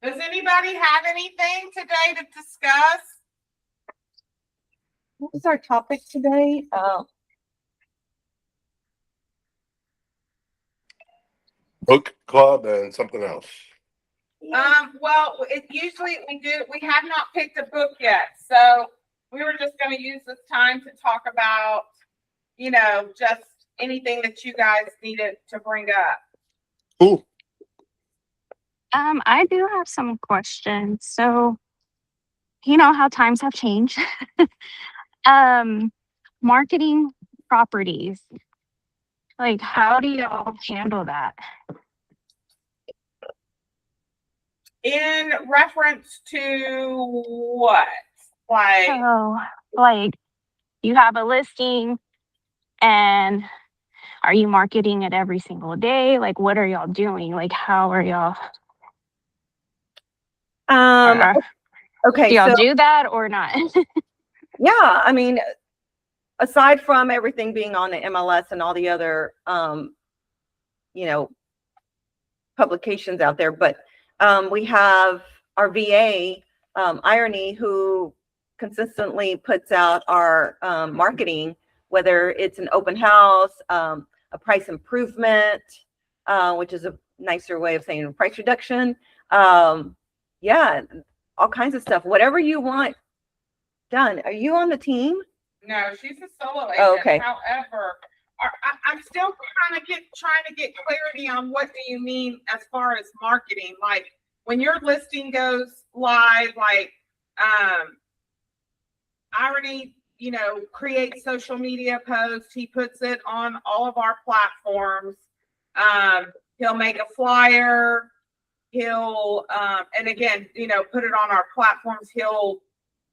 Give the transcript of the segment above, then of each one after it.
Does anybody have anything today to discuss? What was our topic today? Book club and something else. Well, we have not picked a book yet, so we were just going to use this time to talk about, just anything that you guys needed to bring up. Cool. I do have some questions. So, you know how times have changed. Marketing properties. Like, how do y'all handle that? In reference to what? So, like, you have a listing and are you marketing it every single day? Like, what are y'all doing? Like, how are y'all? Okay. Do y'all do that or not? Yeah, I mean, aside from everything being on the MLS and all the other, publications out there, but we have our VA, Irony, who consistently puts out our marketing, whether it's an open house, a price improvement, which is a nicer way of saying price reduction. Yeah, all kinds of stuff. Whatever you want done. Are you on the team? No, she's a solo agent. Oh, okay. However, I'm still trying to get clarity on what do you mean as far as marketing. Like when your listing goes live, like Irony, creates social media posts. He puts it on all of our platforms. He'll make a flyer. He'll and again, put it on our platforms. He'll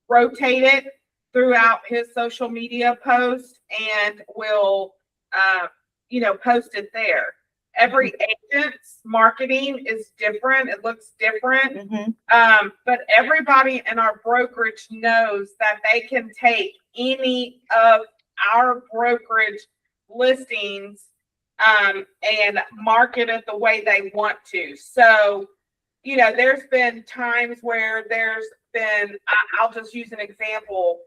rotate it throughout his social media post and will post it there. Every agent's marketing is different. It looks different. Mm-hmm. But everybody in our brokerage knows that they can take any of our brokerage listings and market it the way they want to. So, there's been times where I'll just use an example.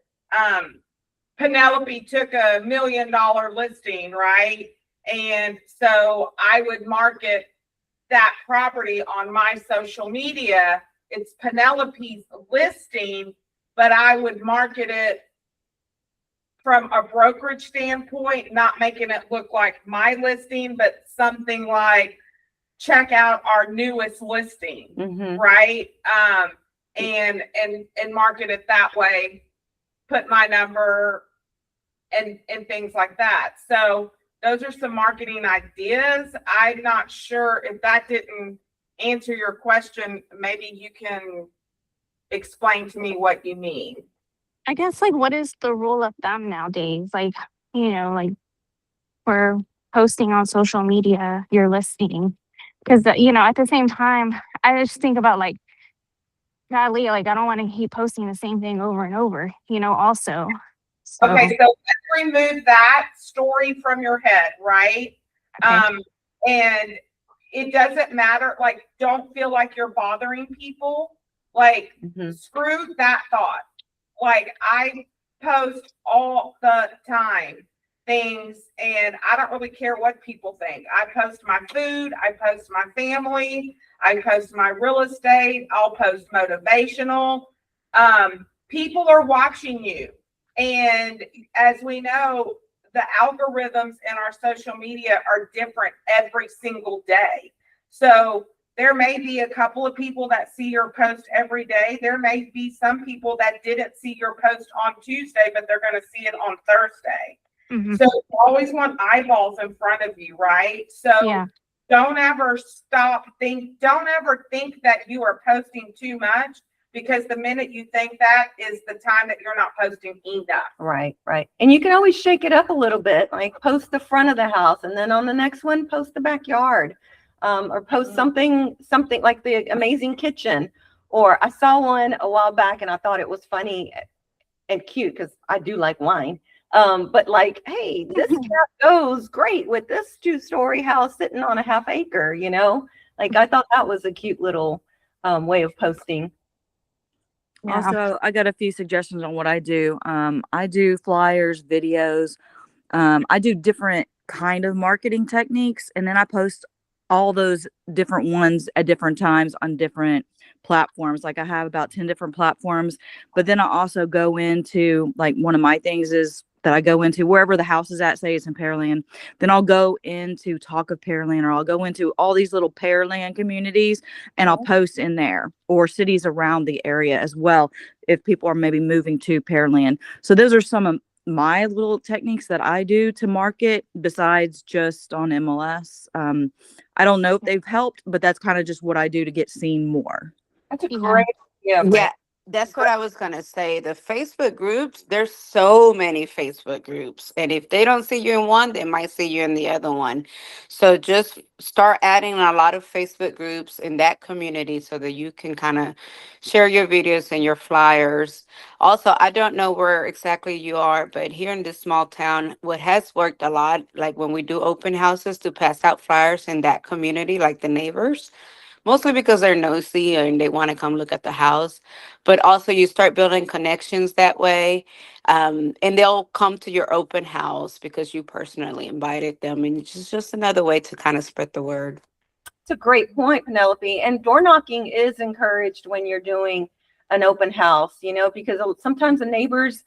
Penelope took $1 million listing, right? And so I would market that property on my social media. It's Penelope's listing, but I would market it from a brokerage standpoint, not making it look like my listing, but something like check out our newest listing, Mm-hmm. right? And market it that way, put my number and things like that. So those are some marketing ideas. I'm not sure if that didn't answer your question. Maybe you can explain to me what you mean. I guess, like, what is the rule of thumb nowadays? Like, like we're posting on social media, your listing. Because, at the same time, I just think about, like, godly, like, I don't want to keep posting the same thing over and over, also. So, okay, so let's remove that story from your head, right? Okay. And it doesn't matter, like, don't feel like you're bothering people. Like, Mm-hmm. screw that thought. Like, I post all the time things, and I don't really care what people think. I post my food, I post my family, I post my real estate, I'll post motivational. People are watching you. And as we know, the algorithms in our social media are different every single day. So there may be a couple of people that see your post every day. There may be some people that didn't see your post on Tuesday, but they're going to see it on Thursday. Mhm. So you always want eyeballs in front of you, right? So Yeah. don't ever think that you are posting too much, because the minute you think that is the time that you're not posting enough. Right. And you can always shake it up a little bit, like post the front of the house, and then on the next one, post the backyard, or post something like the amazing kitchen. Or I saw one a while back and I thought it was funny and cute because I do like wine. But like, hey, this cat goes great with this 2-story house sitting on a half acre, Like I thought that was a cute little way of posting. Yeah. Also, I got a few suggestions on what I do. I do flyers, videos. I do different kind of marketing techniques, and then I post all those different ones at different times on different platforms. Like I have about 10 different platforms, but then I also go into, like, one of my things is that I go into wherever the house is at, say it's in Pearland, then I'll go into Talk of Pearland, or I'll go into all these little Pearland communities and I'll post in there, or cities around the area as well, if people are maybe moving to Pearland. So those are some of my little techniques that I do to market besides just on MLS. I don't know if they've helped, but that's kind of just what I do to get seen more. That's a Yeah. great idea. Yeah, that's what I was gonna say. The Facebook groups, there's so many Facebook groups. And if they don't see you in one, they might see you in the other one. So just start adding a lot of Facebook groups in that community so that you can kind of share your videos and your flyers. Also, I don't know where exactly you are, but here in this small town, what has worked a lot, like when we do open houses, to pass out flyers in that community, like the neighbors, mostly because they're nosy and they want to come look at the house. But also you start building connections that way. And they'll come to your open house because you personally invited them. And it's just another way to kind of spread the word. It's a great point, Penelope. And door knocking is encouraged when you're doing an open house, because sometimes the neighbors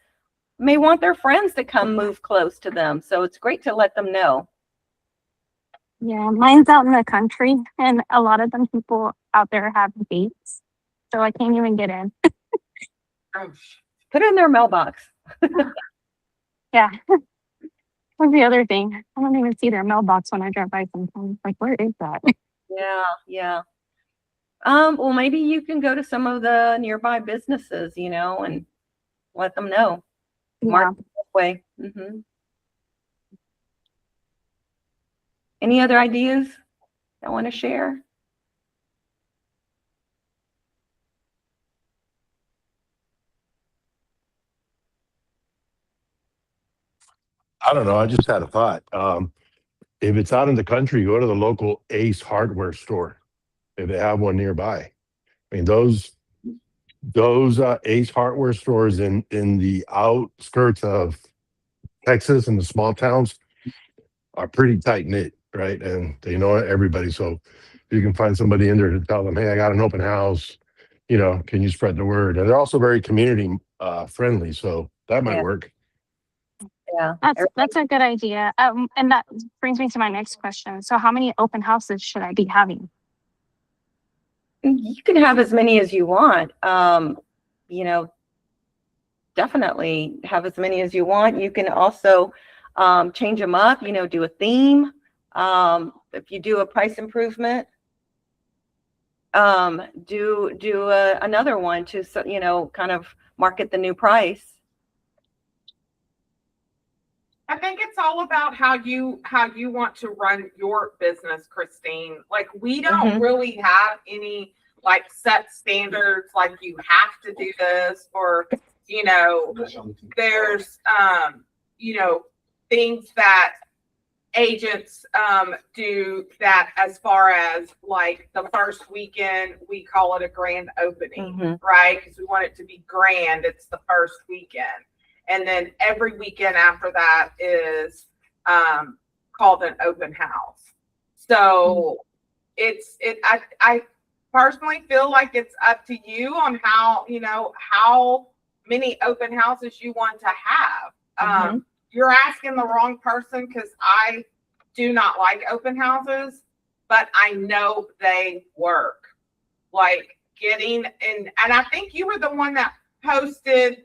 may want their friends to come move close to them. So it's great to let them know. Yeah, mine's out in the country, and a lot of them people out there have gates, so I can't even get in. Put it in their mailbox. Yeah. What's the other thing? I don't even see their mailbox when I drive by sometimes. Like, where is that? Yeah. Well, maybe you can go to some of the nearby businesses, and let them know. Yeah. Mark that way. Mm-hmm. Any other ideas I want to share? I don't know. I just had a thought. If it's out in the country, go to the local Ace hardware store if they have one nearby. I mean, those Ace hardware stores in the outskirts of Texas and the small towns are pretty tight knit, right? And they know everybody. So you can find somebody in there to tell them, hey, I got an open house. Can you spread the word? And they're also very community friendly, so that might work. Yeah, That's a good idea. And that brings me to my next question. So, how many open houses should I be having? you can have as many as you want. Definitely have as many as you want. You can also change them up, do a theme. If you do a price improvement, do another one to, kind of market the new price. I think it's all about how you want to run your business, Christine. Like, we don't really have any like set standards, like you have to do this, or there's things that agents do, that as far as like the first weekend, we call it a grand opening, right? Because we want it to be grand. It's the first weekend. And then every weekend after that is called an open house. So I personally feel like it's up to you on how many open houses you want to have. You're asking the wrong person, because I do not like open houses, but I know they work. Like getting in, and I think you were the one that posted,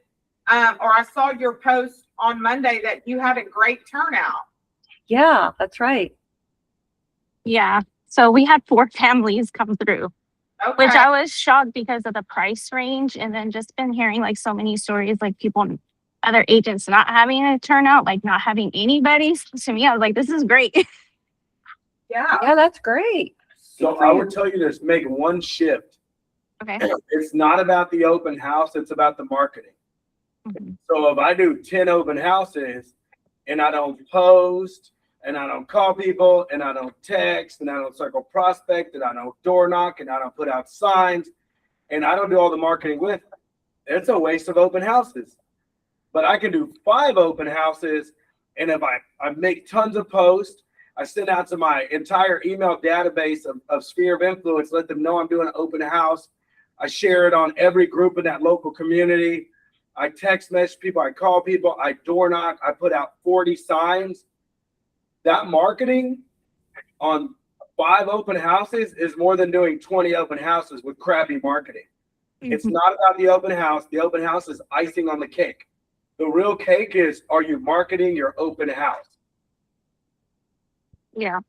or I saw your post on Monday that you had a great turnout. Yeah, that's right. Yeah. So we had 4 families come through, which I was shocked because of the price range. And then just been hearing like so many stories, like people, other agents not having a turnout, like not having anybody. So to me, I was like, this is great. Yeah, that's great. So I would tell you this, make one shift. Okay. It's not about the open house, it's about the marketing. So if I do 10 open houses and I don't post and I don't call people and I don't text and I don't circle prospect and I don't door knock and I don't put out signs and I don't do all the marketing with, it's a waste of open houses. But I can do 5 open houses, and if I make tons of posts, I send out to my entire email database of sphere of influence, let them know I'm doing an open house. I share it on every group in that local community. I text message people, I call people, I door knock, I put out 40 signs. That marketing on 5 open houses is more than doing 20 open houses with crappy marketing. It's not about the open house. The open house is icing on the cake. The real cake is, are you marketing your open house? Yeah.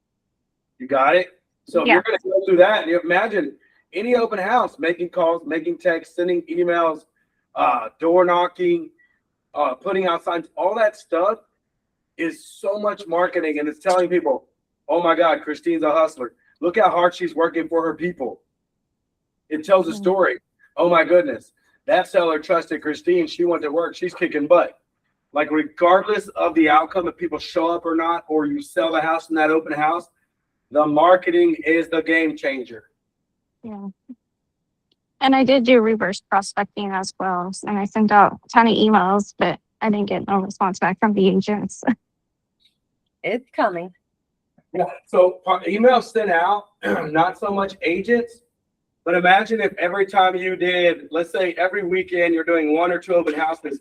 You got it? So if Yeah. you're going to go through that, and you imagine any open house, making calls, making texts, sending emails, door knocking, putting out signs, all that stuff is so much marketing, and it's telling people, oh my God, Christine's a hustler. Look how hard she's working for her people. It tells a story. Oh my goodness, that seller trusted Christine. She went to work. She's kicking butt. Like, regardless of the outcome, if people show up or not, or you sell the house in that open house, the marketing is the game changer. Yeah. And I did do reverse prospecting as well. And I sent out a ton of emails, but I didn't get no response back from the agents. It's coming. Yeah. So emails sent out, not so much agents, but imagine if every time you did, let's say every weekend you're doing 1 or 2 open houses.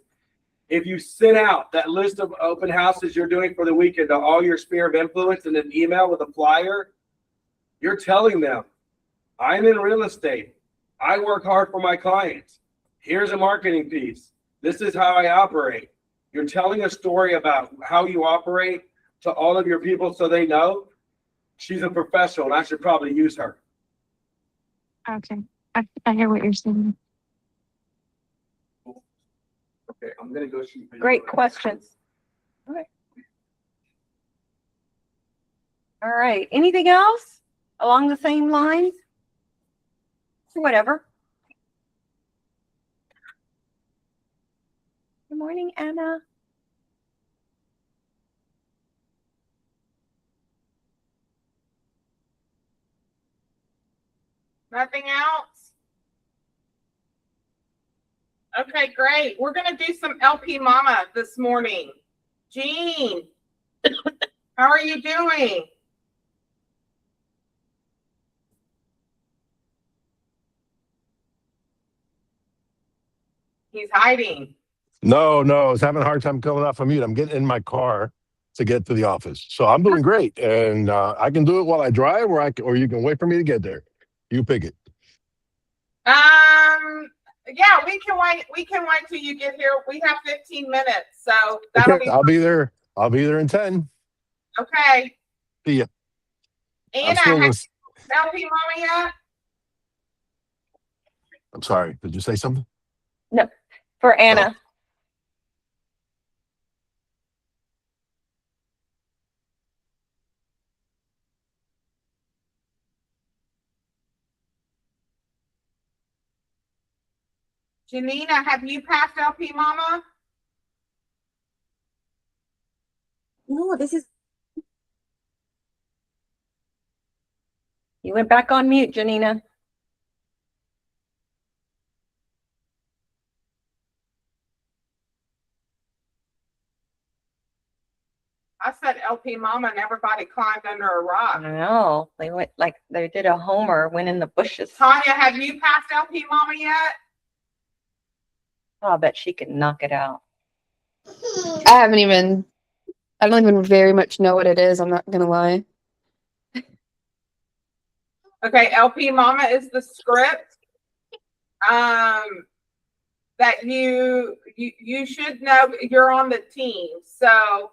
If you sent out that list of open houses you're doing for the weekend to all your sphere of influence in an email with a flyer, you're telling them, I'm in real estate. I work hard for my clients. Here's a marketing piece. This is how I operate. You're telling a story about how you operate to all of your people so they know she's a professional and I should probably use her. Okay. I hear what you're saying. Okay, I'm going to go shoot. Great questions. Okay. All right. Anything else along the same lines? Whatever. Good morning, Anna. Nothing else? Okay, great. We're gonna do some LPMAMA this morning. Jean, how are you doing? He's hiding. No, I was having a hard time coming off of mute. I'm getting in my car to get to the office. So I'm doing great. And I can do it while I drive, or you can wait for me to get there. You pick it. Yeah, we can wait. We can wait till you get here. We have 15 minutes, so that'll Okay, be. I'll be there. I'll be there in 10. Okay. See ya. Anna, have LPMAMA yet? I'm sorry. Did you say something? No, for Anna. Janina, have you passed LPMAMA? No, this is. You went back on mute, Janina. I said LPMAMA and everybody climbed under a rock. I know. They went like they did a Homer, went in the bushes. Tanya, have you passed LPMAMA yet? Oh, I bet she could knock it out. I don't even very much know what it is. I'm not going to lie. Okay, LPMAMA is the script that you should know. You're on the team, so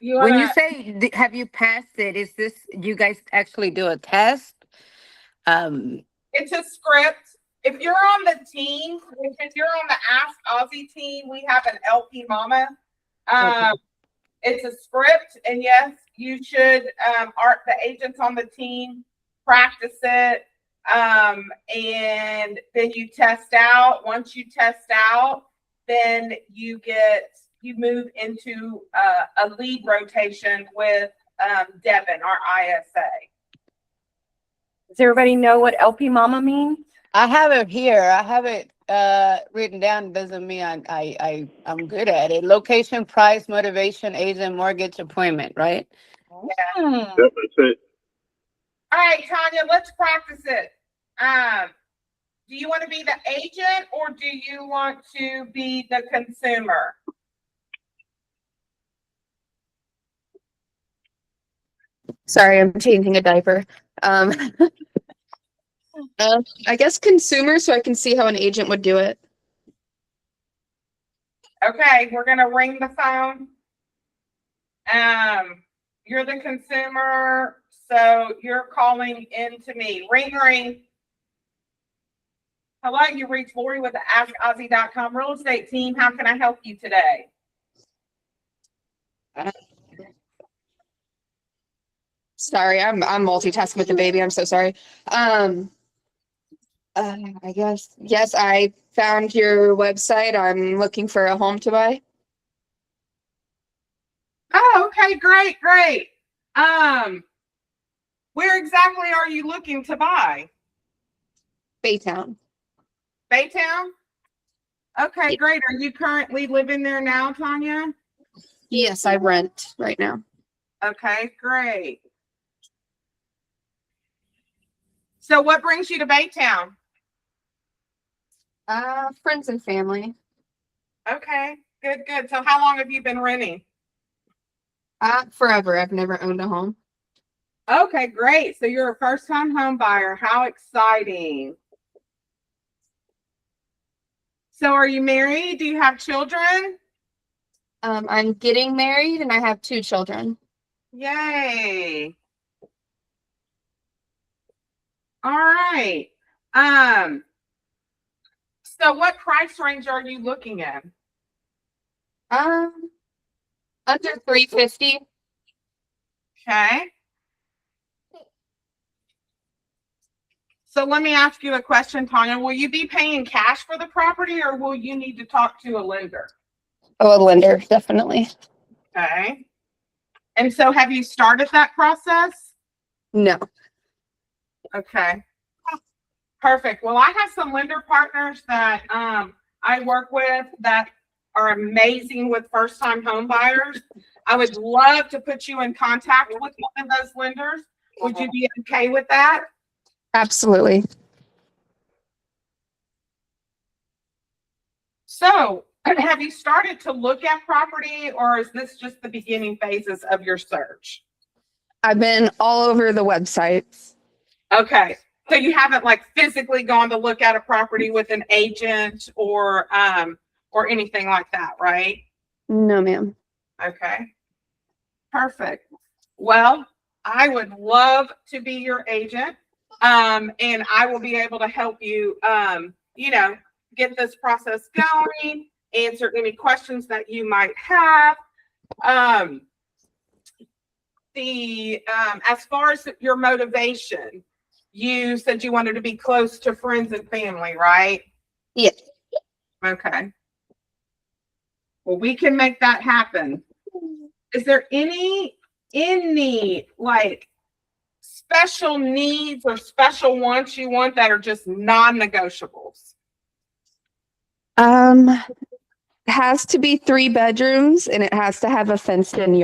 When you say, have you passed it, is this, you guys actually do a test? It's a script. If you're on the team, if you're on the Ask Aussie team, we have an LPMAMA. It's a script, and yes, you should, the agents on the team practice it, and then you test out. Once you test out, then you move into a lead rotation with Devin, our ISA. Does everybody know what LPMAMA means? I have it here. I have it written down. Doesn't mean I'm good at it. Location, price, motivation, agent, mortgage, appointment, right? Hmm. Yep, that's it. All right, Tanya, let's practice it. Do you want to be the agent or do you want to be the consumer? Sorry, I'm changing a diaper. Um, I guess consumer, so I can see how an agent would do it. Okay, we're gonna ring the phone. You're the consumer, so you're calling in to me. Ring, ring. Hello, you reached Lori with the AskOzzy.com real estate team. How can I help you today? Sorry, I'm multitasking with the baby. I'm so sorry. I guess yes, I found your website. I'm looking for a home to buy. Oh, okay, great, great. Where exactly are you looking to buy? Baytown. Baytown? Okay, great. Are you currently living there now, Tanya? Yes, I rent right now. Okay, great. So what brings you to Baytown? Friends and family. Okay, good, good. So how long have you been renting? Forever. I've never owned a home. Okay, great. So you're a first-time home buyer. How exciting. So are you married? Do you have children? I'm getting married and I have 2 children. Yay. All right. So what price range are you looking at? Under 350. Okay. So let me ask you a question, Tanya. Will you be paying cash for the property or will you need to talk to a lender? Oh, a lender, definitely. Okay. And so have you started that process? No. Okay. Perfect. Well, I have some lender partners that I work with that are amazing with first-time home buyers. I would love to put you in contact with one of those lenders. Would you be okay with that? Absolutely. So, have you started to look at property or is this just the beginning phases of your search? I've been all over the websites. Okay. So you haven't like physically gone to look at a property with an agent or anything like that, right? No, ma'am. Okay. Perfect. Well, I would love to be your agent. And I will be able to help you get this process going, answer any questions that you might have. As far as your motivation, you said you wanted to be close to friends and family, right? Yes. Okay. Well, we can make that happen. Is there any like special needs or special wants you want that are just non-negotiables? Has to be 3 bedrooms and it has to have a fenced-in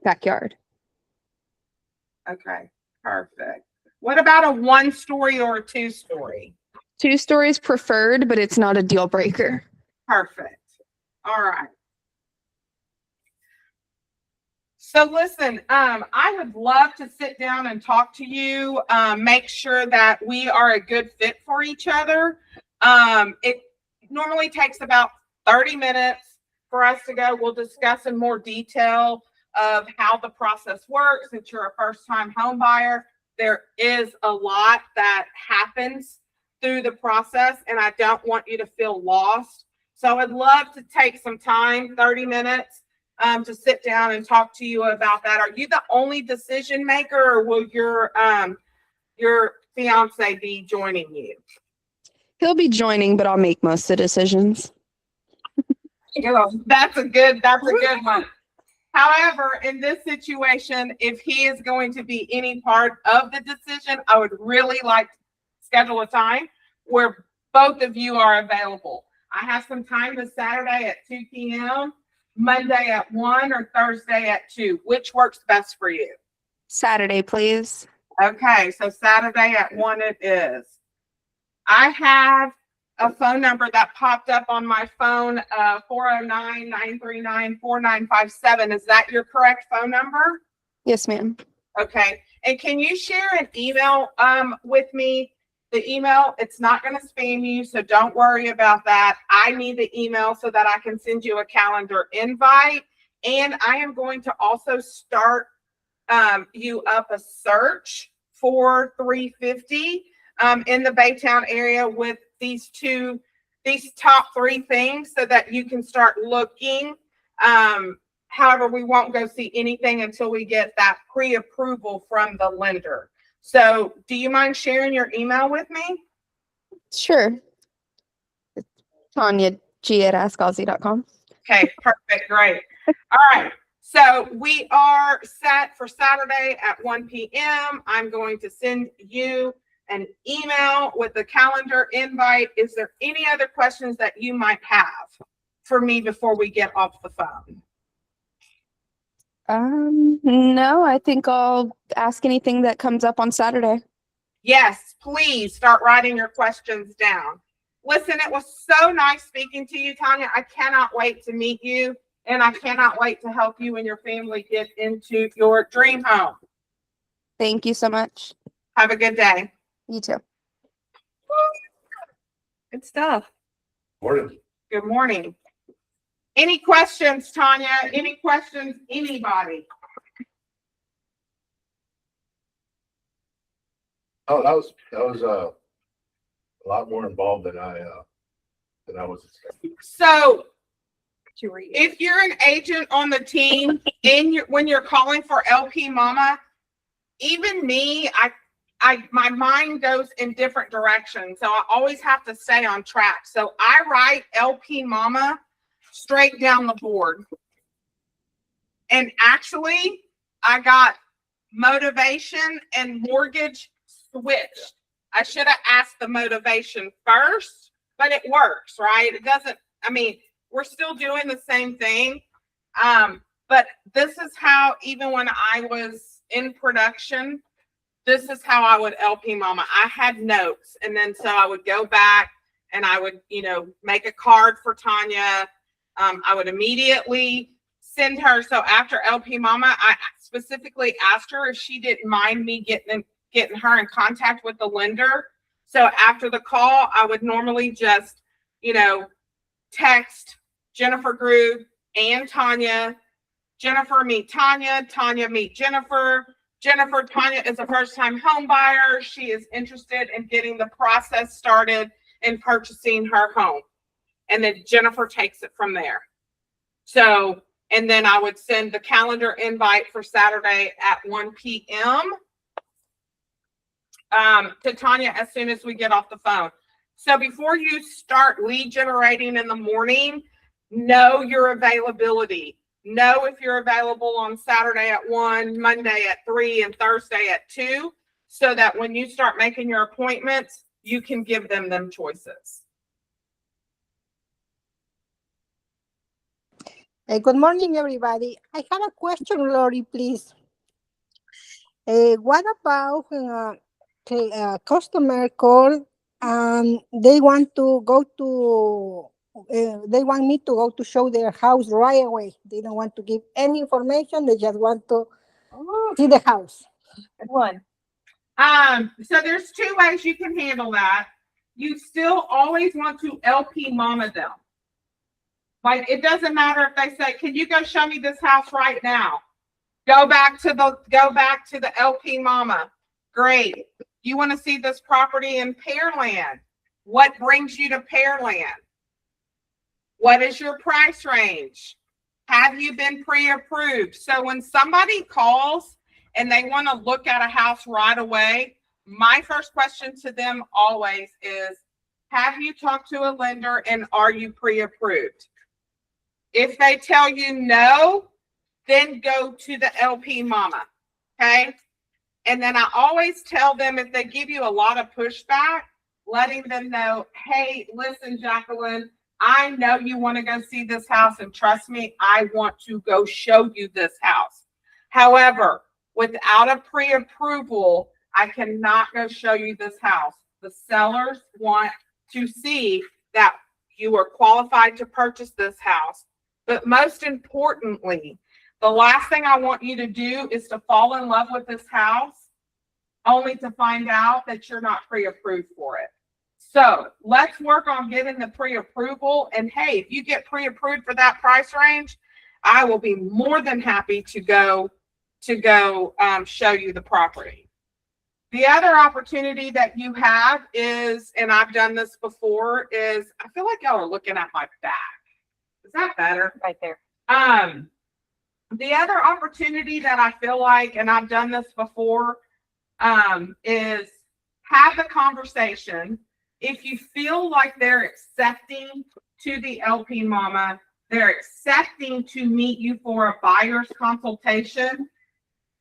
backyard. Okay, perfect. What about a 1-story or a 2-story? 2 stories preferred, but it's not a deal breaker. Perfect. All right. So listen, I would love to sit down and talk to you, make sure that we are a good fit for each other. It normally takes about 30 minutes for us to go. We'll discuss in more detail of how the process works. Since you're a first-time home buyer, there is a lot that happens through the process, and I don't want you to feel lost. So I'd love to take some time, 30 minutes, to sit down and talk to you about that. Are you the only decision maker, or will your fiance be joining you? He'll be joining, but I'll make most of the decisions. That's a good one. However, in this situation, if he is going to be any part of the decision, I would really like to schedule a time where both of you are available. I have some time this Saturday at 2 p.m., Monday at 1, or Thursday at 2. Which works best for you? Saturday, please. Okay, so Saturday at 1 it is. I have a phone number that popped up on my phone, 409-939-4957. Is that your correct phone number? Yes, ma'am. Okay, and can you share an email with me? The email, it's not going to spam you, so don't worry about that. I need the email so that I can send you a calendar invite. And I am going to also start you up a search for 350 in the Baytown area with these top 3 things so that you can start looking. However, we won't go see anything until we get that pre-approval from the lender. So do you mind sharing your email with me? Sure. It's TanyaG@AskAussie.com. Okay, perfect, great. All right, so we are set for Saturday at 1 p.m. I'm going to send you an email with the calendar invite. Is there any other questions that you might have for me before we get off the phone? No, I think I'll ask anything that comes up on Saturday. Yes, please start writing your questions down. Listen, it was so nice speaking to you, Tanya. I cannot wait to meet you, and I cannot wait to help you and your family get into your dream home. Thank you so much. Have a good day. You too. Good stuff. Morning. Good morning. Any questions, Tanya? Any questions, anybody? Oh, that was a lot more involved than I was expecting. So if you're an agent on the team and when you're calling for LPMAMA, even me, my mind goes in different directions. So I always have to stay on track. So I write LPMAMA straight down the board. And actually, I got motivation and mortgage switched. I should have asked the motivation first, but it works, right? It doesn't, I mean, we're still doing the same thing. But this is how, even when I was in production, this is how I would LPMAMA. I had notes, and then so I would go back and I would, make a card for Tanya. I would immediately send her. So after LPMAMA, I specifically asked her if she didn't mind me getting her in contact with the lender. So after the call, I would normally just, text Jennifer Group and Tanya. Jennifer, meet Tanya. Tanya, meet Jennifer. Jennifer, Tanya is a first-time home buyer. She is interested in getting the process started in purchasing her home. And then Jennifer takes it from there. So, and then I would send the calendar invite for Saturday at 1 p.m. To Tanya as soon as we get off the phone. So before you start lead generating in the morning, know your availability. Know if you're available on Saturday at 1, Monday at 3, and Thursday at 2, so that when you start making your appointments, you can give them choices. Good morning, everybody. I have a question, Lori, please. What about a customer call and they want to go to, they want me to go to show their house right away. They don't want to give any information. They just want to see the house. Good one. So there's 2 ways you can handle that. You still always want to LPMAMA them. Like, it doesn't matter if they say, can you go show me this house right now? Go back to the LPMAMA. Great. You want to see this property in Pearland. What brings you to Pearland? What is your price range? Have you been pre-approved? So when somebody calls and they want to look at a house right away, my first question to them always is, have you talked to a lender and are you pre-approved? If they tell you no, then go to the LPMAMA. Okay. And then I always tell them, if they give you a lot of pushback, letting them know, hey, listen, Jacqueline, I know you want to go see this house, and trust me, I want to go show you this house. However, without a pre-approval, I cannot go show you this house. The sellers want to see that you are qualified to purchase this house. But most importantly, the last thing I want you to do is to fall in love with this house, only to find out that you're not pre-approved for it. So let's work on getting the pre-approval. And hey, if you get pre-approved for that price range, I will be more than happy to go show you the property. The other opportunity that you have is, and I've done this before, is I feel like y'all are looking at my back. Is that better? Right there. The other opportunity that I feel like, and I've done this before, is have the conversation. If you feel like they're accepting to the LPMAMA, they're accepting to meet you for a buyer's consultation,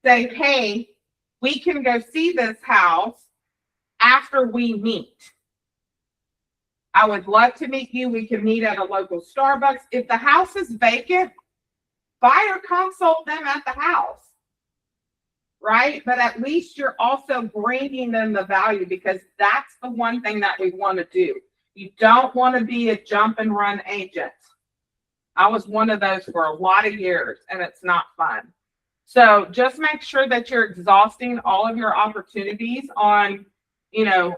say, hey, we can go see this house after we meet. I would love to meet you. We can meet at a local Starbucks. If the house is vacant, buyer consult them at the house. Right? But at least you're also bringing them the value, because that's the one thing that we want to do. You don't want to be a jump and run agent. I was one of those for a lot of years, and it's not fun. So just make sure that you're exhausting all of your opportunities on,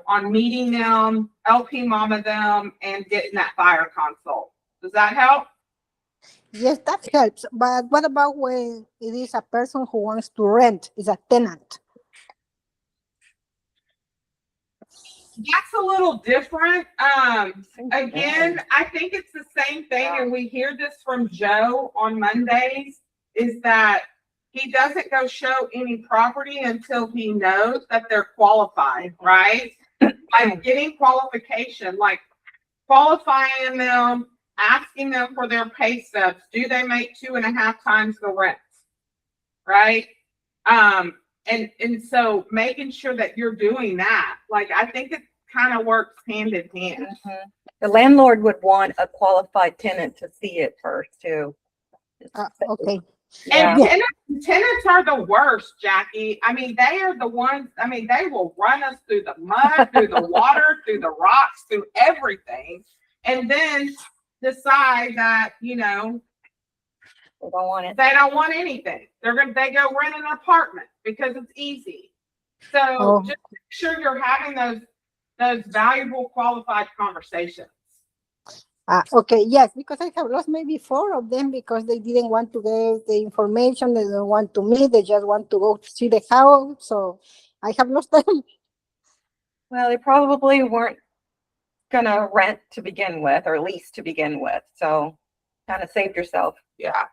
on meeting them, LPMAMA them, and getting that buyer consult. Does that help? Yes, that helps. But what about when it is a person who wants to rent, is a tenant? That's a little different. Again, I think it's the same thing, and we hear this from Joe on Mondays, is that he doesn't go show any property until he knows that they're qualified, right? Like getting qualification, like qualifying them, asking them for their pay stubs. Do they make 2.5 times the rent? Right? And so making sure that you're doing that, like, I think it kind of works hand in hand. Mm-hmm. The landlord would want a qualified tenant to see it first too. Okay. And tenants are the worst, Jackie. I mean, they are the ones, they will run us through the mud, through the water, through the rocks, through everything. And then decide that, they don't want it. They don't want anything. They go rent an apartment because it's easy. So just make sure you're having those valuable, qualified conversations. Okay, yes, because I have lost maybe 4 of them because they didn't want to get the information, they don't want to meet, they just want to go to see the house. So I have lost them. Well, they probably weren't gonna rent to begin with, or lease to begin with. So kind of saved yourself. Yeah.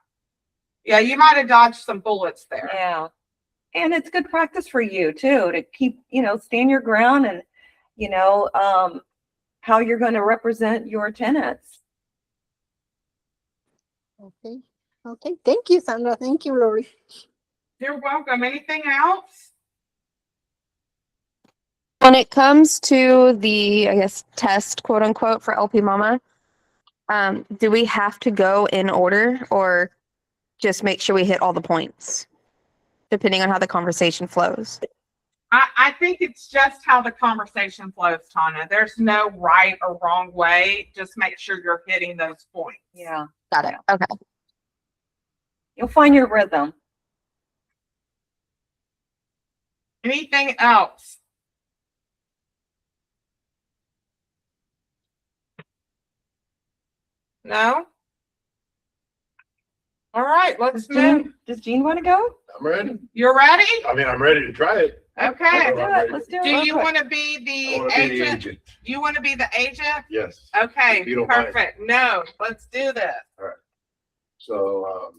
Yeah, you might have dodged some bullets there. Yeah. And it's good practice for you too, to keep, stand your ground and, how you're going to represent your tenants. Okay. Okay. Thank you, Sandra. Thank you, Lori. You're welcome. Anything else? When it comes to the, I guess, test, quote unquote, for LPMAMA, do we have to go in order, or just make sure we hit all the points, depending on how the conversation flows? I think it's just how the conversation flows, Tana. There's no right or wrong way. Just make sure you're hitting those points. Yeah. Got it. Okay. You'll find your rhythm. Anything else? No? All right, let's move. Does Jean want to go? I'm ready. You're ready? I'm ready to try it. Okay. Let's do it. Do real you quick. want to be I the wanna be the agent? agent. You want to be the agent? Yes. Okay, If you don't mind. perfect. No, let's do this. So,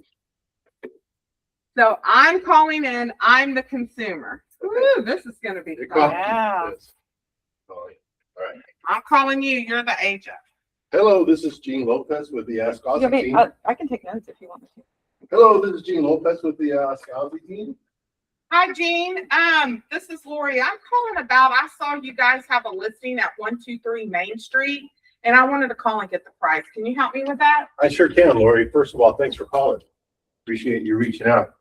So I'm calling in, I'm the consumer. Ooh, this is gonna be you're fun. calling. Yeah. Yes. All right. I'm calling you, you're the agent. Hello, this is Gene Lopez with the Ask You Awesome want me- team. I can take notes if you want me to. Hello, this is Gene Lopez with the Scouting team. Hi, Jean. This is Lori. I'm calling about, I saw you guys have a listing at 123 Main Street, and I wanted to call and get the price. Can you help me with that? I sure can, Lori. First of all, thanks for calling. Appreciate you reaching out.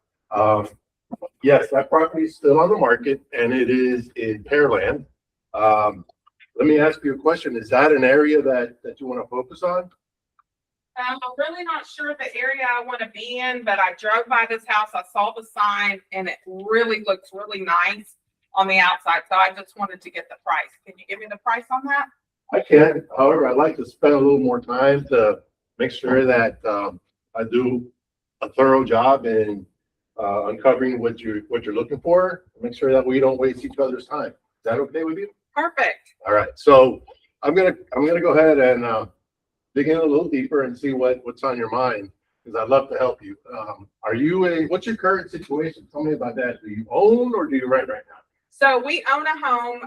Yes, that property is still on the market and it is in Pearland. Let me ask you a question. Is that an area that you want to focus on? I'm really not sure the area I want to be in, but I drove by this house. I saw the sign and it really looks really nice on the outside. So I just wanted to get the price. Can you give me the price on that? I can. However, I'd like to spend a little more time to make sure that I do a thorough job in uncovering what you're looking for. Make sure that we don't waste each other's time. Is that okay with you? Perfect. All right. So I'm gonna go ahead and dig in a little deeper and see what's on your mind, because I'd love to help you. What's your current situation? Tell me about that. Do you own or do you rent right now? So we own a home,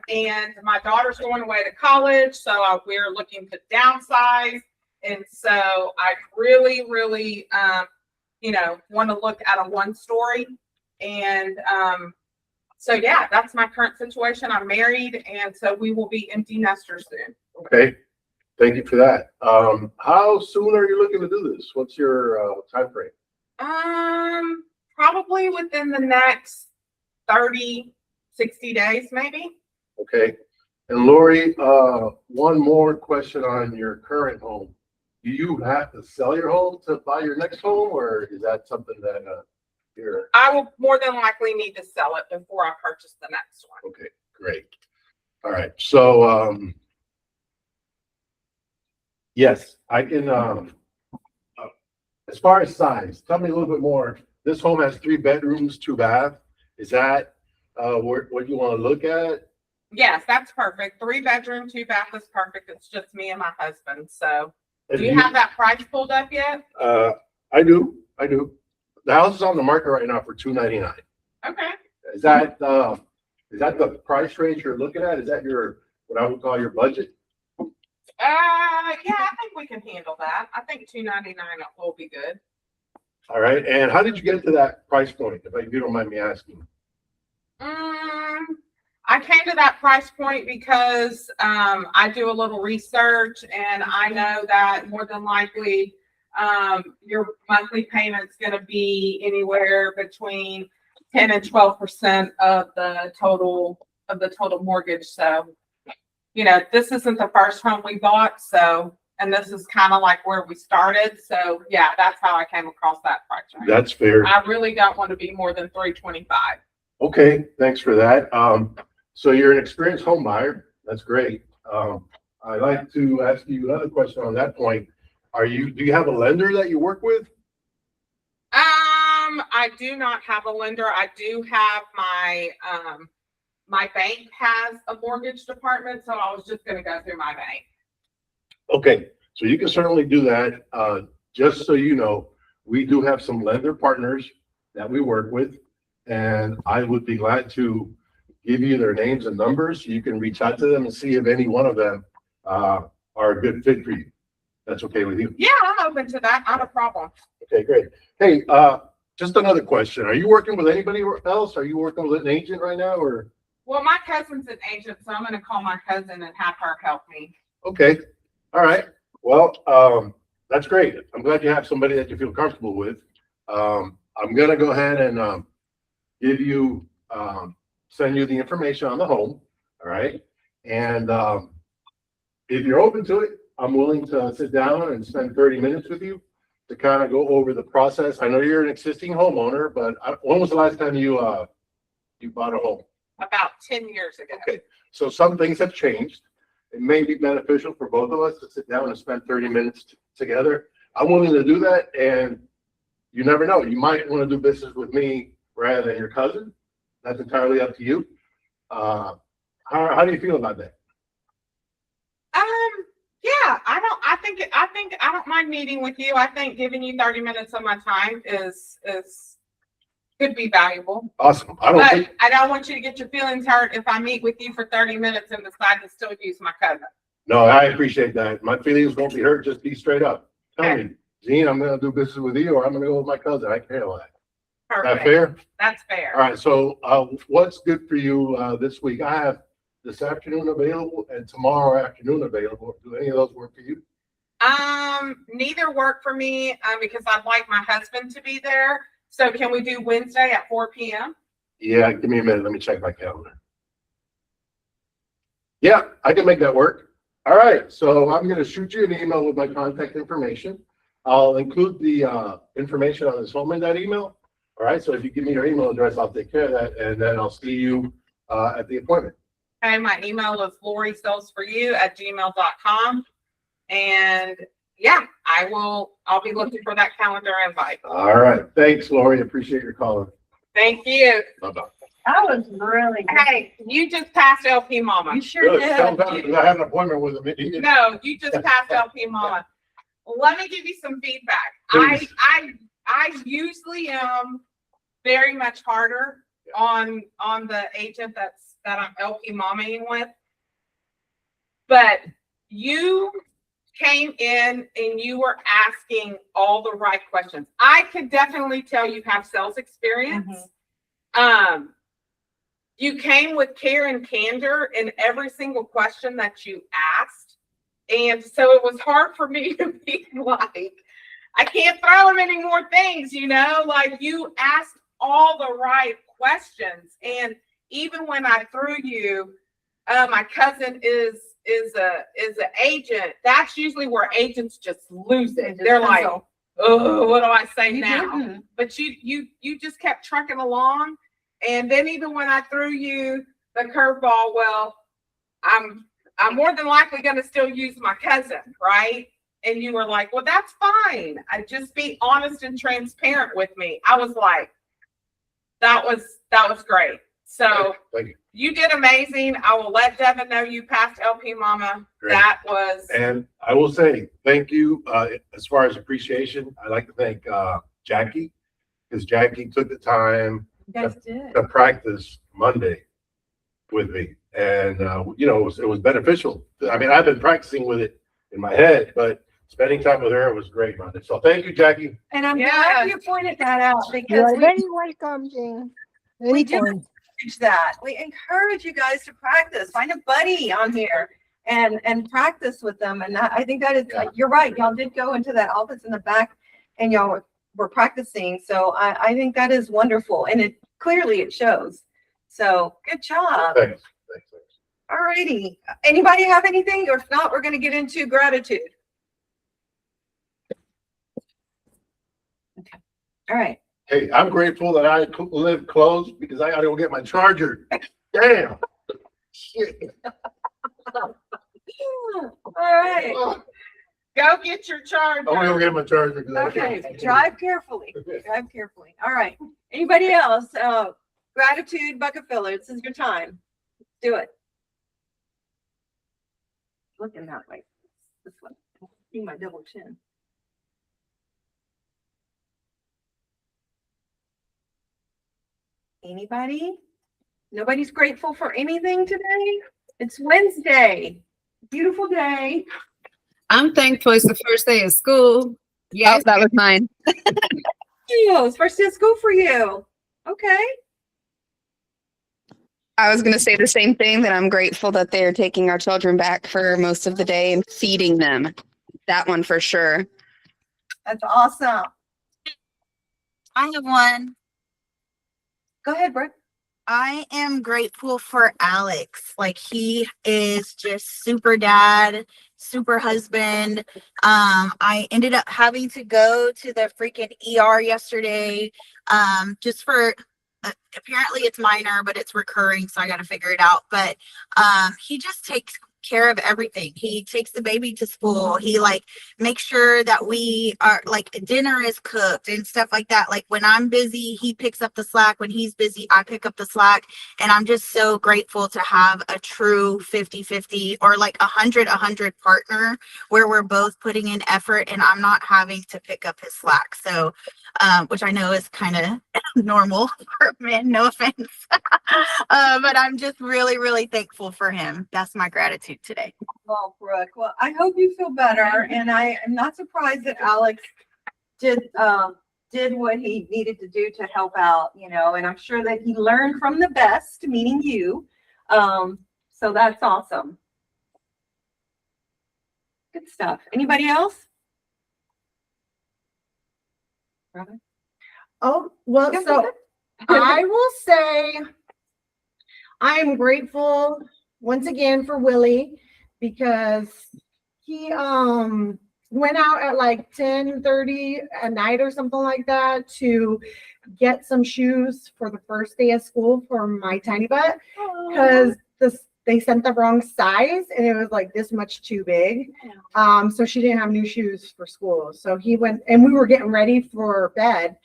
and my daughter's going away to college, so we're looking to downsize. And so I really, really, want to look at a 1-story. And so yeah, that's my current situation. I'm married, and so we will be empty nesters soon. Okay, thank you for that. How soon are you looking to do this? What's your time frame? Probably within the next 30, 60 days, maybe. Okay. And Lori, one more question on your current home. Do you have to sell your home to buy your next home, or is that something that you're? I will more than likely need to sell it before I purchase the next one. Okay, great. All right. So, yes, I can, as far as size, tell me a little bit more. This home has 3 bedrooms, 2 baths. Is that what you want to look at? Yes, that's perfect. 3 bedroom, 2 bath is perfect. It's just me and my husband. So do you have that price pulled up yet? I do. The house is on the market right now for $299. Okay. Is that the price range you're looking at? Is that what I would call your budget? Yeah, I think we can handle that. I think $299 will be good. All right. And how did you get to that price point, if you don't mind me asking? I came to that price point because I do a little research, and I know that more than likely your monthly payment's going to be anywhere between 10 and 12% of the total mortgage. So, this isn't the first home we bought, and this is kind of like where we started. So yeah, that's how I came across that price range. That's fair. I really don't want to be more than $325. Okay, thanks for that. So you're an experienced home buyer. That's great. I'd like to ask you another question on that point. Do you have a lender that you work with? I do not have a lender. I do have my bank has a mortgage department, so I was just going to go through my bank. Okay, so you can certainly do that. Just so you know, we do have some lender partners that we work with, and I would be glad to give you their names and numbers. You can reach out to them and see if any one of them are a good fit for you. That's okay with you? Yeah, I'm open to that. Not a problem. Okay, great. Hey, just another question. Are you working with anybody else? Are you working with an agent right now, or? Well, my cousin's an agent, so I'm going to call my cousin and have her help me. Okay. All right. Well, that's great. I'm glad you have somebody that you feel comfortable with. I'm going to go ahead and send you the information on the home. All right. And if you're open to it, I'm willing to sit down and spend 30 minutes with you to kind of go over the process. I know you're an existing homeowner, but when was the last time you bought a home? About 10 years ago. Okay. So some things have changed. It may be beneficial for both of us to sit down and spend 30 minutes together. I'm willing to do that. And you never know. You might want to do business with me rather than your cousin. That's entirely up to you. How do you feel about that? Yeah, I don't mind meeting with you. I think giving you 30 minutes of my time could be valuable. Awesome. I don't want you to get your feelings hurt if I meet with you for 30 minutes and decide to still use my cousin. No, I appreciate that. My feelings won't be hurt. Just be straight up. Tell me, Gene, I'm gonna do business with you, or I'm gonna go with my cousin. I can't lie. Is that Perfect. fair? That's fair. All right, so, what's good for you, this week? I have this afternoon available and tomorrow afternoon available. Do any of those work for you? Neither work for me, because I'd like my husband to be there. So can we do Wednesday at 4 p.m.? Yeah, give me a minute. Let me check my calendar. Yeah, I can make that work. All right, so I'm gonna shoot you an email with my contact information. I'll include the information on this home in that email. All right, so if you give me your email address, I'll take care of that, and then I'll see you at the appointment. Okay, my email is lorisalesforyou@gmail.com. And yeah, I'll be looking for that calendar invite. All right, thanks, Lori. Appreciate your calling. Thank you. Bye-bye. That was really good. Hey, you just passed LP Mama. You sure Good. did. Sometimes I have an appointment with him. No, you just passed LP Mama. Let me give you some feedback. Please. I usually am very much harder on the agent that I'm LP Mamaing with. But you came in and you were asking all the right questions. I could definitely tell you have sales experience. You came with care and candor in every single question that you asked. And so it was hard for me to be like, I can't throw him any more things, like you asked all the right questions. And even when I threw you, my cousin is an agent. That's usually where agents just lose it. They're like, oh, what do I say now? But you just kept trucking along. And then even when I threw you the curveball, well, I'm more than likely going to still use my cousin, right? And you were like, well, that's fine. I just be honest and transparent with me. I was like, that was great. So Thank you. You did amazing. I will let Devin know you passed LP Mama. Great. That was. And I will say thank you. As far as appreciation, I'd like to thank Jackie, because Jackie took the time You guys did. to practice Monday with me, and it was beneficial. I mean, I've been practicing with it in my head, but spending time with her was great Monday. So thank you, Jackie. And I'm Yes. glad you pointed that out You because are we very welcome, Jane. We do. Anytime. encourage that. We encourage you guys to practice. Find a buddy on here and practice with them. And I think that is, you're right. Y'all did go into that office in the back and y'all were practicing. So I think that is wonderful. And it shows. So good job. Thanks. All righty. Anybody have anything? Or if not, we're going to get into gratitude. Okay. All right. Hey, I'm grateful that I live close because I got to go get my charger. Damn. Shit. All right. Go get your charger. I'm gonna go get my charger. Okay. Drive carefully. Drive carefully. All right. Anybody else? Gratitude bucket filler. This is your time. Do it. Looking that way. This one. See my double chin. Anybody? Nobody's grateful for anything today? It's Wednesday. Beautiful day. I'm thankful it's the first day of school. Yes. Oh, that was mine. It's first day of school for you. Okay. I was going to say the same thing, that I'm grateful that they're taking our children back for most of the day and feeding them. That one for sure. That's awesome. I have one. Go ahead, Brooke. I am grateful for Alex. Like, he is just super dad, super husband. I ended up having to go to the freaking ER yesterday, just for apparently it's minor, but it's recurring, so I got to figure it out. But he just takes care of everything. He takes the baby to school. He makes sure that we are dinner is cooked and stuff like that. Like, when I'm busy, he picks up the slack. When he's busy, I pick up the slack. And I'm just so grateful to have a true 50-50 or 100 partner where we're both putting in effort and I'm not having to pick up his slack. So which I know is kind of normal for men, no offense. But I'm just really, really thankful for him. That's my gratitude today. Well, Brooke, I hope you feel better. And I am not surprised that Alex did what he needed to do to help out, you know, and I'm sure that he learned from the best, meaning you. So that's awesome. Good stuff. Anybody else? Robin? Oh, well, Yeah, so I will say I am grateful once again for Willie because he went out at like 10:30 at night or something like that to get some shoes for the first day of school for my tiny butt because they sent the wrong size and it was like this much too big. So she didn't have new shoes for school. So he went and we were getting ready for bed.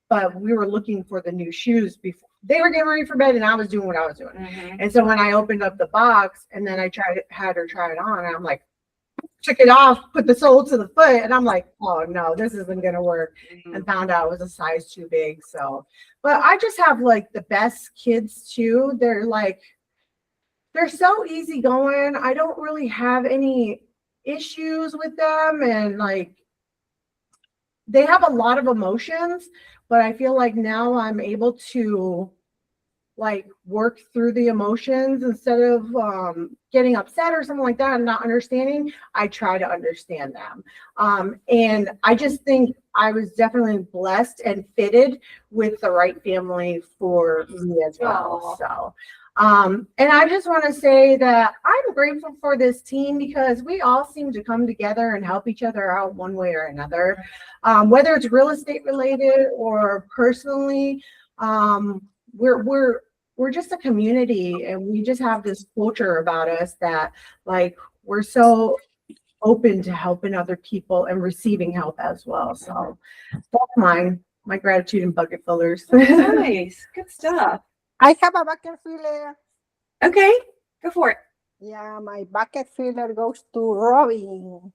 But we were looking for the new shoes before they were getting ready for bed and I was doing what I was doing. And so when I opened up the box and then I had her try it on, I'm like, took it off, put the sole to the foot, and I'm like, oh no, this isn't gonna work. And found out it was a size too big. So, but I just have like the best kids too. They're so easygoing. I don't really have any issues with them, and like they have a lot of emotions, but I feel like now I'm able to like work through the emotions instead of getting upset or something like that and not understanding. I try to understand them. And I just think I was definitely blessed and fitted with the right family for me as well. So and I just want to say that I'm grateful for this team because we all seem to come together and help each other out one way or another, whether it's real estate related or personally. We're just a community and we just have this culture about us that like we're so open to helping other people and receiving help as well. So that's my gratitude and bucket fillers. Nice. Good stuff. I have a bucket filler. Okay, go for it. Yeah, my bucket filler goes to Robin.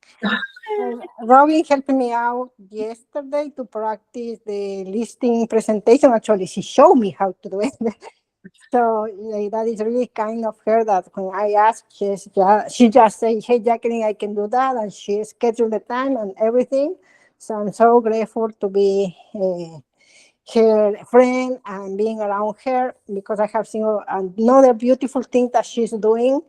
Robin helped me out yesterday to practice the listing presentation. Actually, she showed me how to do it. So that is really kind of her that when I asked, she just said, hey, Jacqueline, I can do that. And she scheduled the time and everything. So I'm so grateful to be her friend and being around her because I have seen another beautiful thing that she's doing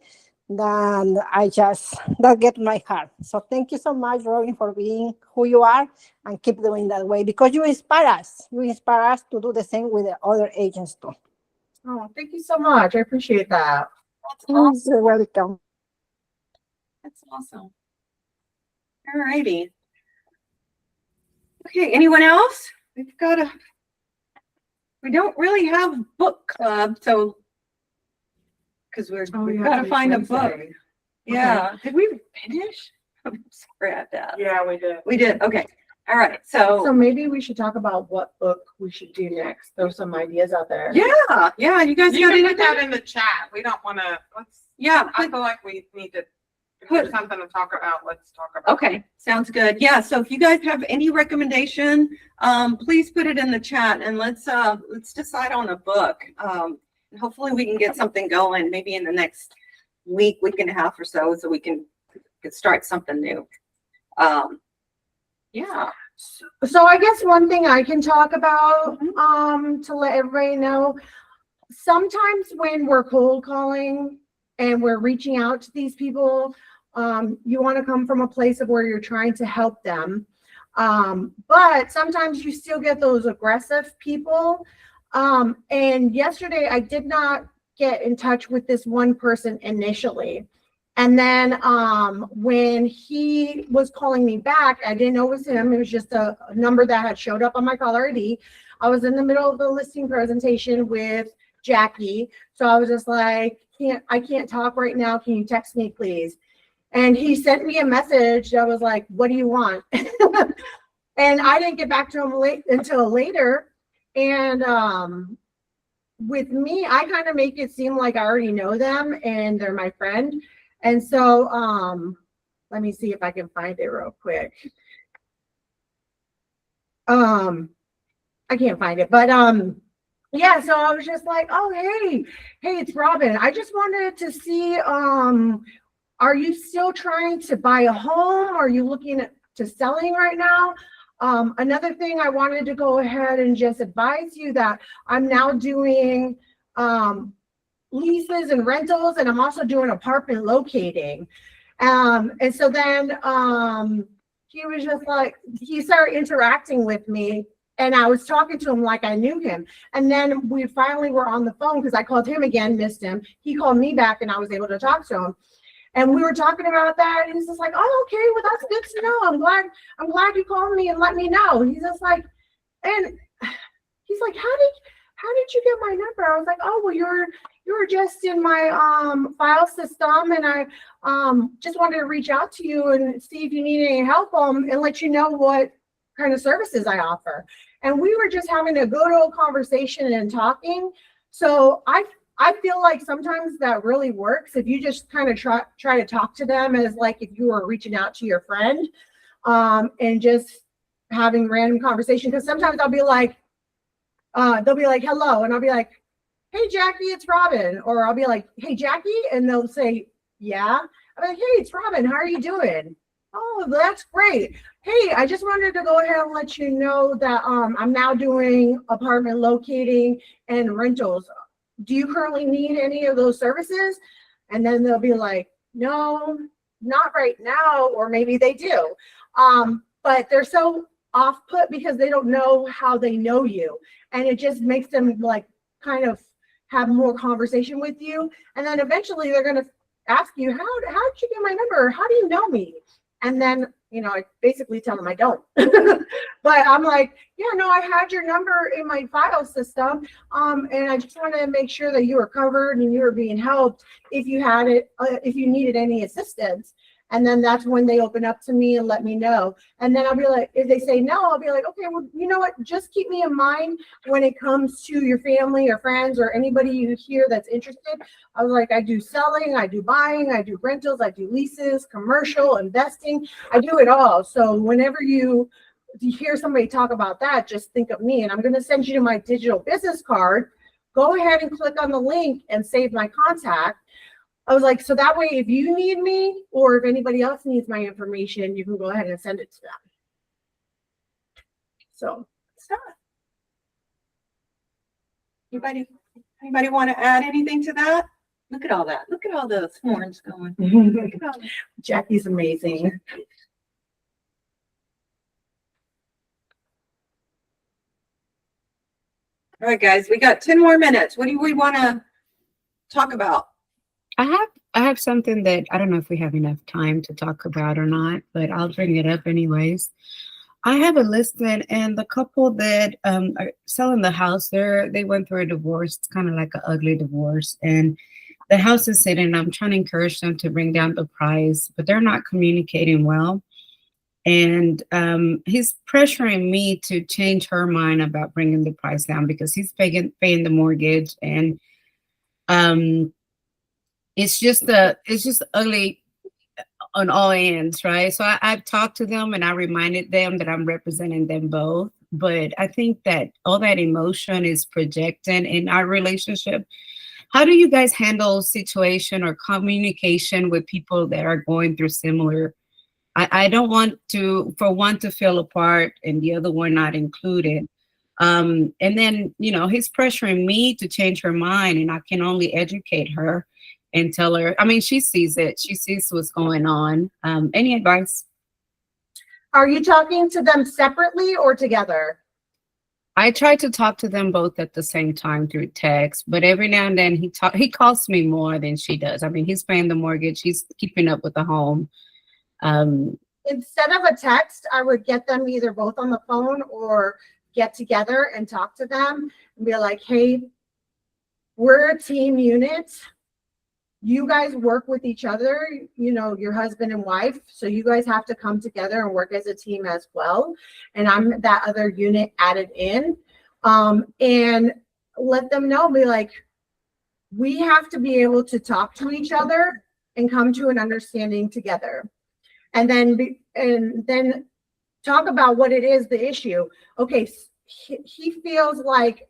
that gets my heart. So thank you so much, Robin, for being who you are and keep doing that way because you inspire us. You inspire us to do the same with the other agents too. Oh, thank you so much. I appreciate that. That's awesome. You're welcome. That's awesome. All righty. Okay, anyone else? We don't really have book club, so because we've got to find a book. Yeah. Did we finish? I'm sorry about that. Yeah, we did. We did. Okay. All right. So Maybe we should talk about what book we should do next. Throw some ideas out there. yeah. You guys You got can put anything? that in the chat. We don't want to, I feel like we need to, if there's something to talk about, let's talk about. Okay, sounds good. Yeah, so if you guys have any recommendation, please put it in the chat and let's decide on a book. Hopefully we can get something going maybe in the next week and a half or so we can start something new. Yeah. So I guess one thing I can talk about to let everybody know, sometimes when we're cold calling and we're reaching out to these people, you want to come from a place of where you're trying to help them. But sometimes you still get those aggressive people. And yesterday I did not get in touch with this one person initially. And then when he was calling me back, I didn't know it was him. It was just a number that had showed up on my caller ID. I was in the middle of the listing presentation with Jackie. So I was just like, I can't talk right now. Can you text me, please? And he sent me a message that was like, what do you want? And I didn't get back to him until later. And with me, I kind of make it seem like I already know them and they're my friend. And so let me see if I can find it real quick. I can't find it, but yeah, so I was just like, oh, hey, it's Robin. I just wanted to see, are you still trying to buy a home? Are you looking to selling right now? Another thing I wanted to go ahead and just advise you that I'm now doing leases and rentals, and I'm also doing apartment locating. And so then he was just like, he started interacting with me, and I was talking to him like I knew him. And then we finally were on the phone because I called him again, missed him. He called me back, and I was able to talk to him. And we were talking about that, and he's just like, "Oh, okay, well, that's good to know. I'm glad you called me and let me know." He's just like, and he's like, "How did you get my number?" I was like, "Oh, well, you were just in my file system, and I just wanted to reach out to you and see if you need any help and let you know what kind of services I offer." And we were just having a good old conversation and talking. So I feel like sometimes that really works if you just kind of try to talk to them as like if you were reaching out to your friend and just having random conversation. Because sometimes I'll be like, they'll be like, "Hello," and I'll be like, "Hey, Jackie, it's Robin." Or I'll be like, "Hey, Jackie," and they'll say, "Yeah." I'm like, "Hey, it's Robin. How are you doing?" "Oh, that's great. Hey, I just wanted to go ahead and let you know that I'm now doing apartment locating and rentals. Do you currently need any of those services?" And then they'll be like, "No, not right now," or maybe they do. But they're so off put because they don't know how they know you. And it just makes them like kind of have more conversation with you. And then eventually they're going to ask you, how did you get my number? How do you know me? And then, I basically tell them I don't. But I'm like, "Yeah, no, I had your number in my file system. And I just want to make sure that you were covered and you were being helped if you had it, if you needed any assistance." And then that's when they open up to me and let me know. And then I'll be like, if they say no, I'll be like, "Okay, well, you know what? Just keep me in mind when it comes to your family or friends or anybody you hear that's interested." I was like, I do selling, I do buying, I do rentals, I do leases, commercial, investing. I do it all. So whenever you hear somebody talk about that, just think of me. And I'm going to send you my digital business card. Go ahead and click on the link and save my contact. I was like, so that way, if you need me or if anybody else needs my information, you can go ahead and send it to them. So, stop. Anybody want to add anything to that? Look at all that. Look at all those horns going. Jackie's amazing. All right, guys, we got 10 more minutes. What do we want to talk about? I have something that I don't know if we have enough time to talk about or not, but I'll bring it up anyways. I have a listing, and the couple that are selling the house, they went through a divorce. It's kind of like an ugly divorce, and the house is sitting. I'm trying to encourage them to bring down the price, but they're not communicating well. And he's pressuring me to change her mind about bringing the price down because he's paying the mortgage, and it's just ugly on all ends, right? So I've talked to them and I reminded them that I'm representing them both. But I think that all that emotion is projecting in our relationship. How do you guys handle situation or communication with people that are going through similar? I don't want for one to feel apart and the other one not included. And then, he's pressuring me to change her mind, and I can only educate her and tell her. I mean, she sees it. She sees what's going on. Any advice? Are you talking to them separately or together? I try to talk to them both at the same time through text, but every now and then he calls me more than she does. I mean, he's paying the mortgage. He's keeping up with the home. Instead of a text, I would get them either both on the phone or get together and talk to them and be like, "Hey, we're a team unit. You guys work with each other, your husband and wife. So you guys have to come together and work as a team as well. And I'm that other unit added in." And let them know, be like, we have to be able to talk to each other and come to an understanding together. And then talk about what it is, the issue. Okay, he feels like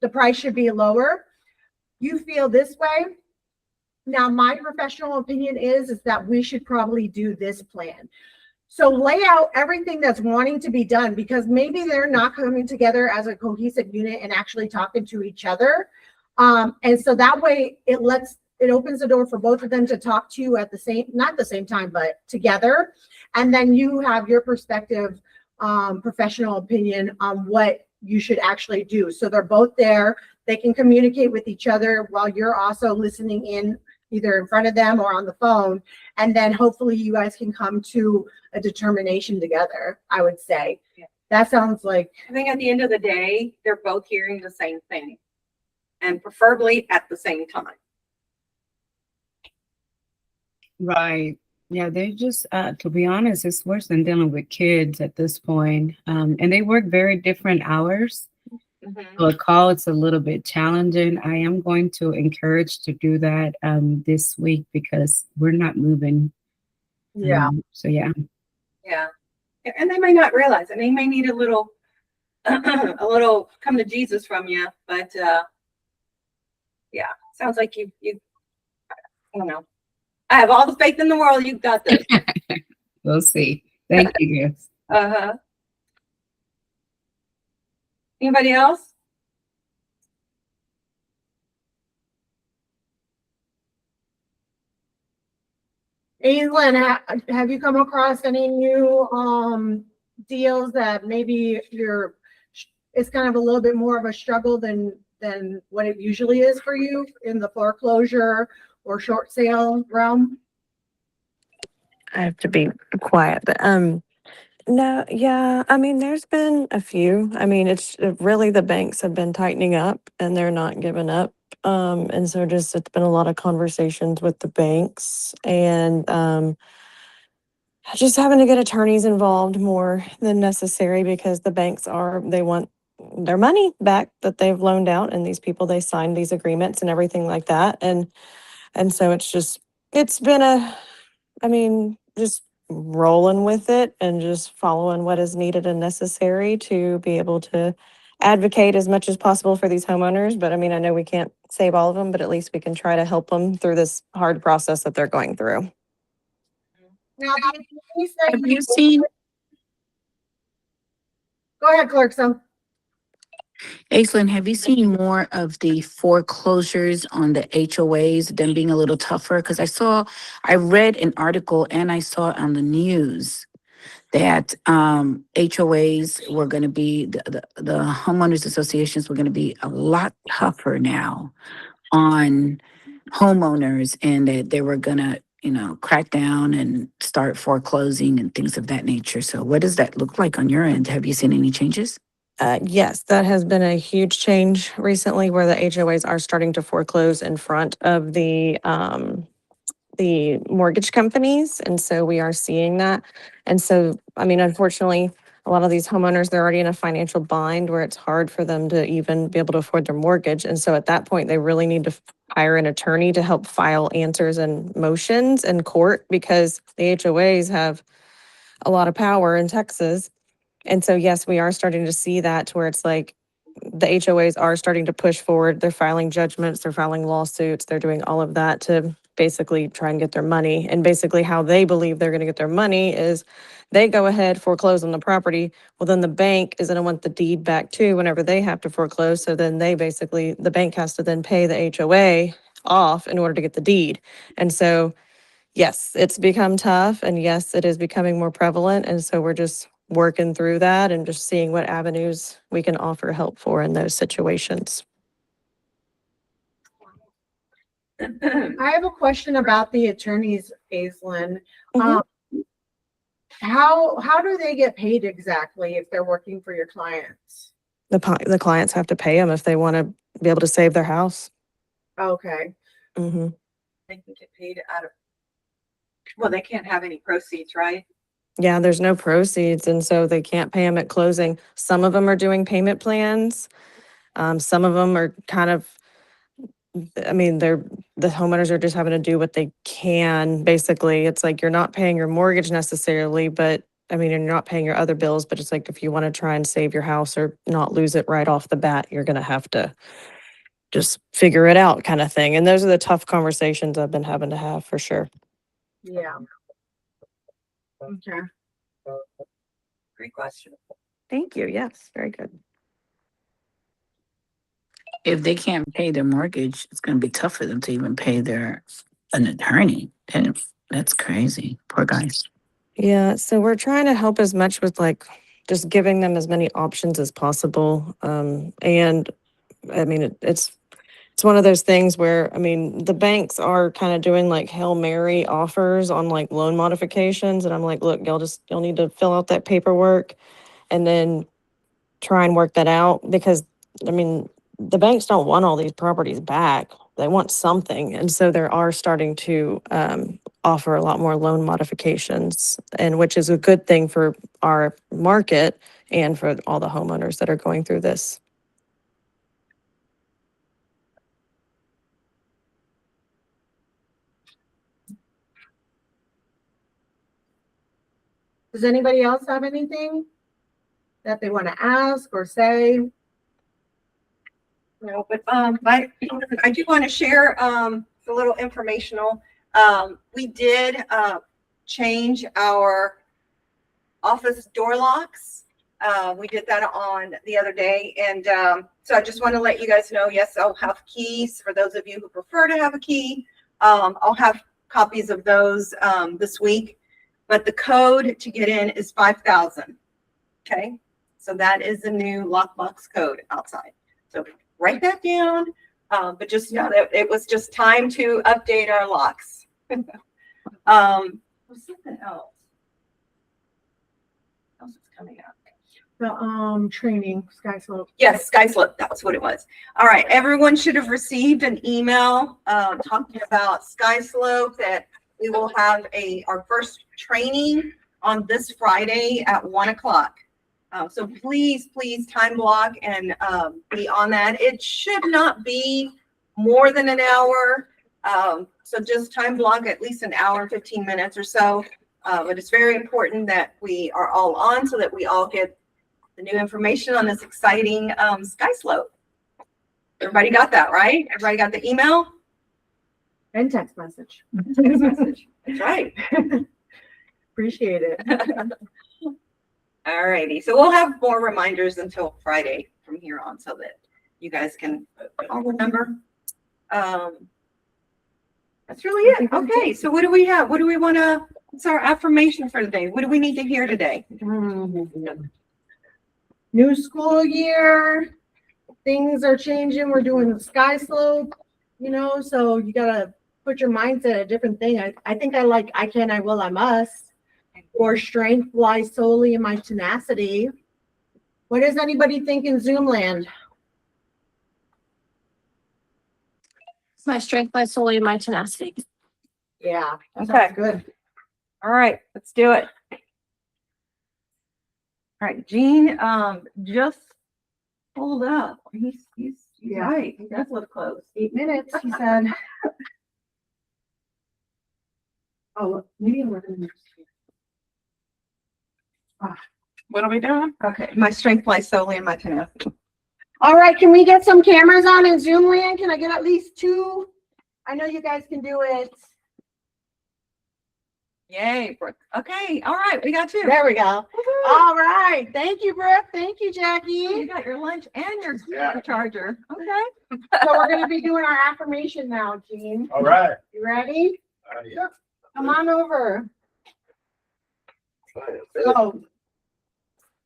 the price should be lower. You feel this way. Now, my professional opinion is that we should probably do this plan. So lay out everything that's wanting to be done, because maybe they're not coming together as a cohesive unit and actually talking to each other. And so that way it opens the door for both of them to talk to you at the same, not the same time, but together. And then you have your perspective, professional opinion on what you should actually do. So they're both there. They can communicate with each other while you're also listening in, either in front of them or on the phone. And then hopefully you guys can come to a determination together, I would say. Yeah. That sounds like. I think at the end of the day, they're both hearing the same thing, and preferably at the same time. Right. Yeah, they just, to be honest, it's worse than dealing with kids at this point. And they work very different hours. Mm-hmm. So a call, it's a little bit challenging. I am going to encourage to do that this week because we're not moving. Yeah. So yeah. Yeah. And they may not realize it. They may need a little, a little come to Jesus from you. But yeah, sounds like you, I don't know. I have all the faith in the world. You've got this. We'll see. Thank you, guys. Uh-huh. Anybody else? Aislinn, have you come across any new deals that maybe it's kind of a little bit more of a struggle than what it usually is for you in the foreclosure or short sale realm? I have to be quiet, but no, yeah, I mean, there's been a few. I mean, it's really the banks have been tightening up and they're not giving up. And so it's been a lot of conversations with the banks and just having to get attorneys involved more than necessary because the banks they want their money back that they've loaned out, and these people, they signed these agreements and everything like that. And so it's been just rolling with it and just following what is needed and necessary to be able to advocate as much as possible for these homeowners. But I mean, I know we can't save all of them, but at least we can try to help them through this hard process that they're going through. Now, Have you seen, go ahead, Clarkson. Aislinn, have you seen more of the foreclosures on the HOAs, them being a little tougher? Because I read an article and I saw on the news that HOAs were going to be, the homeowners associations were going to be a lot tougher now on homeowners, and that they were going to, crack down and start foreclosing and things of that nature. So what does that look like on your end? Have you seen any changes? Yes, that has been a huge change recently where the HOAs are starting to foreclose in front of the mortgage companies. And so we are seeing that. And so, I mean, unfortunately, a lot of these homeowners, they're already in a financial bind where it's hard for them to even be able to afford their mortgage. And so at that point, they really need to hire an attorney to help file answers and motions in court because the HOAs have a lot of power in Texas. And so, yes, we are starting to see that to where it's like the HOAs are starting to push forward. They're filing judgments, they're filing lawsuits, they're doing all of that to basically try and get their money. And basically how they believe they're going to get their money is they go ahead, foreclose on the property. Well, then the bank is going to want the deed back too whenever they have to foreclose. So then the bank has to then pay the HOA off in order to get the deed. And so, yes, it's become tough, and yes, it is becoming more prevalent. And so we're just working through that and just seeing what avenues we can offer help for in those situations. I have a question about the attorneys, Aislinn. How do they get paid exactly if they're working for your clients? The clients have to pay them if they want to be able to save their house. Okay. Mm-hmm. They can get paid out of, well, they can't have any proceeds, right? Yeah, there's no proceeds, and so they can't pay them at closing. Some of them are doing payment plans. Some of them are kind of, I mean, the homeowners are just having to do what they can. Basically, it's like you're not paying your mortgage necessarily, but I mean, you're not paying your other bills, but it's like if you want to try and save your house or not lose it right off the bat, you're going to have to just figure it out kind of thing. And those are the tough conversations I've been having to have for sure. Yeah. Okay. Great question. Thank you. Yes, very good. If they can't pay their mortgage, it's going to be tough for them to even pay an attorney. And that's crazy. Poor guys. Yeah, so we're trying to help as much with like just giving them as many options as possible. And I mean, it's one of those things where, I mean, the banks are kind of doing like Hail Mary offers on like loan modifications. And I'm like, look, you'll need to fill out that paperwork and then try and work that out because, I mean, the banks don't want all these properties back. They want something. And so they are starting to offer a lot more loan modifications, and which is a good thing for our market and for all the homeowners that are going through this. Does anybody else have anything that they want to ask or say? No, but I do want to share a little informational. We did change our office door locks. We did that on the other day, and so I just want to let you guys know. Yes, I'll have keys for those of you who prefer to have a key. I'll have copies of those this week, but the code to get in is 5,000. Okay, so that is the new lockbox code outside. So write that down, but just know that it was just time to update our locks. There's something else. What else is coming up? The training, Sky Slope. Yes, Sky Slope, that was what it was. All right, everyone should have received an email talking about Sky Slope, that we will have our first training on this Friday at 1 o'clock. So please time block and be on that. It should not be more than an hour. So just time block at least an hour and 15 minutes or so. But it's very important that we are all on so that we all get the new information on this exciting Sky Slope. Everybody got that, right? Everybody got the email? And text message. Text message. That's right. Appreciate it. All righty. So we'll have more reminders until Friday from here on so that you guys can all remember. That's really it. Okay. So what do we have? What do we want to, what's our affirmation for today? What do we need to hear today? New school year. Things are changing. We're doing the Sky Slope, so you got to put your mindset at a different thing. I think I like I can, I will, I must. Or strength lies solely in my tenacity. What does anybody think in Zoom land? My strength lies solely in my tenacity. Yeah. Okay. Good. All right. Let's do it. All right. Gene just pulled up. He's right. He does look close. 8 minutes, he said. Oh, maybe 11 minutes. What are we doing? Okay. My strength lies solely in my tenacity. All right, can we get some cameras on in Zoom land? Can I get at least 2? I know you guys can do it. Yay, Brooke. Okay. All right. We got 2. There we go. All right. Thank you, Brooke. Thank you, Jackie. You got your lunch and your charger. Okay. So we're going to be doing our affirmation now, Gene. All right. You ready? Yeah. Come on over. So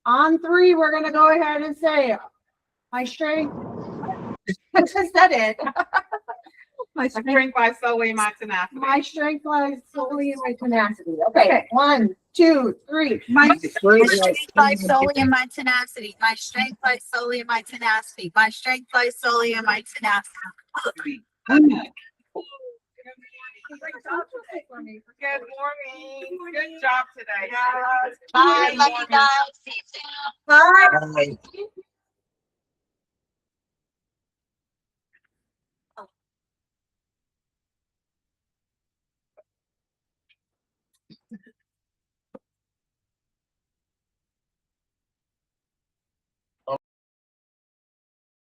on 3, we're going to go ahead and say, my strength. I just said it. My strength lies solely in my tenacity. My strength lies solely in my tenacity. Okay. 1, 2, 3. My strength lies solely in my tenacity. My strength lies solely in my tenacity. My strength lies solely in my tenacity. Good morning. Good job today. Bye. Love you guys. See you soon. Bye.